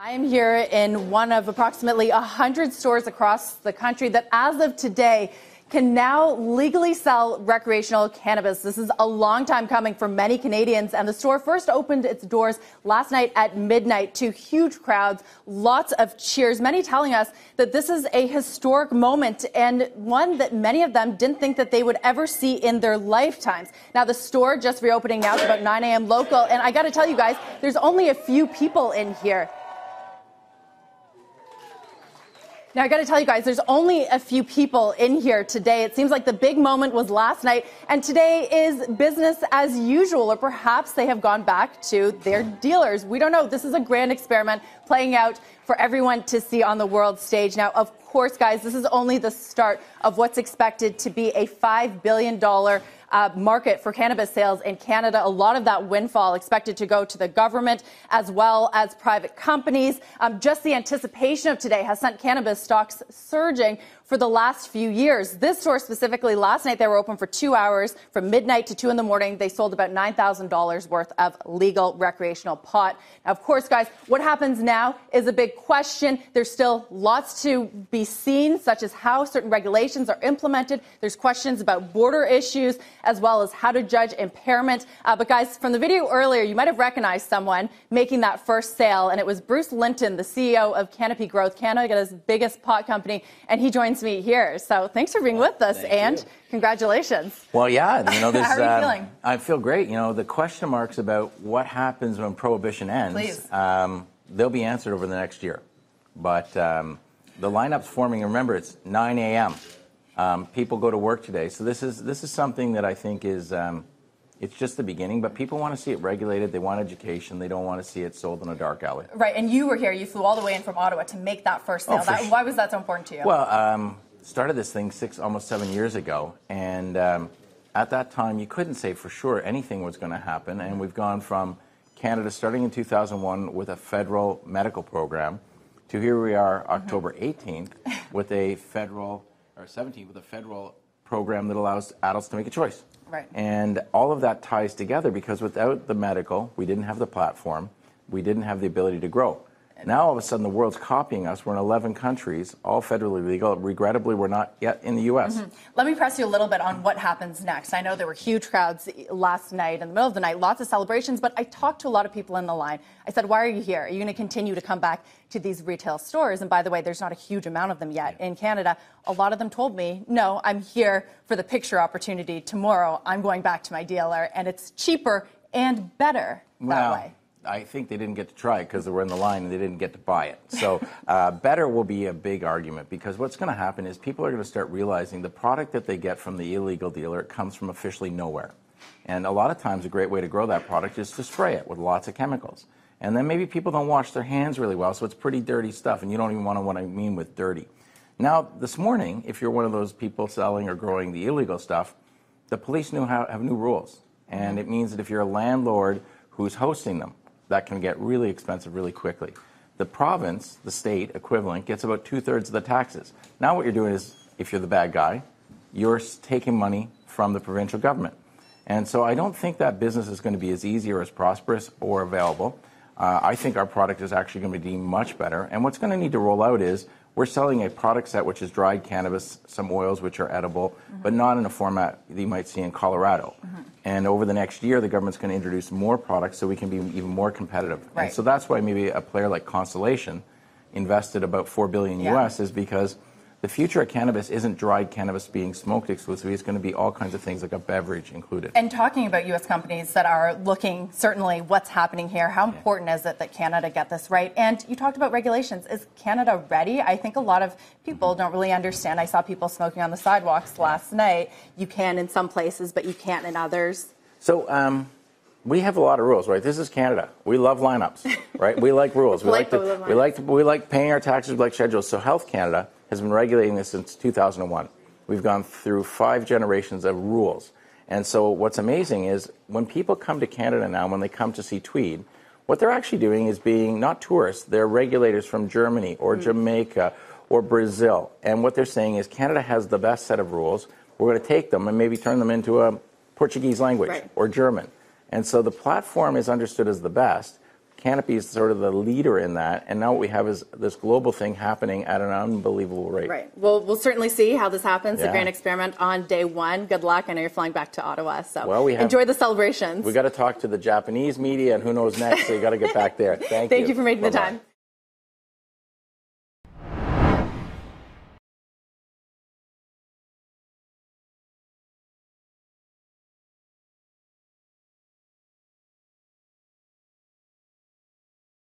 I am here in one of approximately 100 stores across the country that, as of today, can now legally sell recreational cannabis. This is a long time coming for many Canadians, and the store first opened its doors last night at midnight to huge crowds, lots of cheers, many telling us that this is a historic moment and one that many of them didn't think that they would ever see in their lifetimes. Now, the store just reopening now, it's about 9 a.m. local, and I got to tell you guys, there's only a few people in here. Now, I got to tell you guys, there's only a few people in here today. It seems like the big moment was last night, and today is business as usual, or perhaps they have gone back to their dealers. We don't know. This is a grand experiment playing out for everyone to see on the world stage. Now, of course, guys, this is only the start of what's expected to be a $5 billion market for cannabis sales in Canada. A lot of that windfall expected to go to the government as well as private companies. Just the anticipation of today has sent cannabis stocks surging for the last few years. This store specifically, last night they were open for 2 hours from midnight to 2 in the morning. They sold about $9,000 worth of legal recreational pot. Now, of course, guys, what happens now is a big question. There's still lots to be seen, such as how certain regulations are implemented. There's questions about border issues, as well as how to judge impairment. But guys, from the video earlier, you might have recognized someone making that first sale, and it was Bruce Linton, the CEO of Canopy Growth, Canada's biggest pot company, and he joins me here. So thanks for being with us, and congratulations. Well, yeah, this, how are you feeling? I feel great. The question marks about what happens when prohibition ends, they'll be answered over the next year. But the lineup's forming. Remember, it's 9 a.m. People go to work today, so this is something that I think is it's just the beginning. But people want to see it regulated. They want education. They don't want to see it sold in a dark alley. Right, and you were here. You flew all the way in from Ottawa to make that first sale. Why was that so important to you? Well, started this thing almost 7 years ago, and at that time you couldn't say for sure anything was going to happen. And we've gone from Canada starting in 2001 with a federal medical program to here we are October 18th with a federal, or 17th with a federal program that allows adults to make a choice. Right. And all of that ties together because without the medical, we didn't have the platform, we didn't have the ability to grow. Now, all of a sudden, the world's copying us. We're in 11 countries, all federally legal. Regrettably, we're not yet in the U.S. Let me press you a little bit on what happens next. I know there were huge crowds last night, in the middle of the night, lots of celebrations, but I talked to a lot of people in the line. I said, why are you here? Are you going to continue to come back to these retail stores? And by the way, there's not a huge amount of them yet in Canada. A lot of them told me, no, I'm here for the picture opportunity. Tomorrow, I'm going back to my dealer, and it's cheaper and better that way. I think they didn't get to try it because they were in the line and they didn't get to buy it. So better will be a big argument because what's going to happen is people are going to start realizing the product that they get from the illegal dealer comes from officially nowhere. And a lot of times a great way to grow that product is to spray it with lots of chemicals. And then maybe people don't wash their hands really well, so it's pretty dirty stuff, and you don't even want to know what I mean with dirty. Now, this morning, if you're one of those people selling or growing the illegal stuff, the police have new rules. And it means that if you're a landlord who's hosting them, that can get really expensive really quickly. The province, the state equivalent, gets about 2/3 of the taxes. Now what you're doing is, if you're the bad guy, you're taking money from the provincial government. And so I don't think that business is going to be as easy or as prosperous or available. I think our product is actually going to be deemed much better. And what's going to need to roll out is we're selling a product set which is dried cannabis, some oils which are edible, but not in a format that you might see in Colorado. And over the next year, the government's going to introduce more products so we can be even more competitive. Right. And so that's why maybe a player like Constellation invested about $4 billion US is because the future of cannabis isn't dried cannabis being smoked exclusively. It's going to be all kinds of things like a beverage included. And talking about U.S. companies that are looking certainly what's happening here, how important is it that Canada get this right? And you talked about regulations. Is Canada ready? I think a lot of people don't really understand. I saw people smoking on the sidewalks last night. You can in some places, but you can't in others. So we have a lot of rules, right? This is Canada. We love lineups, right? We like rules. We like paying our taxes. We like schedules. So Health Canada has been regulating this since 2001. We've gone through 5 generations of rules. And so what's amazing is when people come to Canada now, when they come to see Tweed, what they're actually doing is being not tourists, they're regulators from Germany or Jamaica or Brazil. And what they're saying is Canada has the best set of rules. We're going to take them and maybe turn them into a Portuguese language or German. And so the platform is understood as the best. Canopy is sort of the leader in that, and now what we have is this global thing happening at an unbelievable rate. Right. Well, we'll certainly see how this happens, the Grand Experiment on day one. Good luck. I know you're flying back to Ottawa, so enjoy the celebrations. We got to talk to the Japanese media and who knows next, so you got to get back there. Thank you. Thank you for making the time.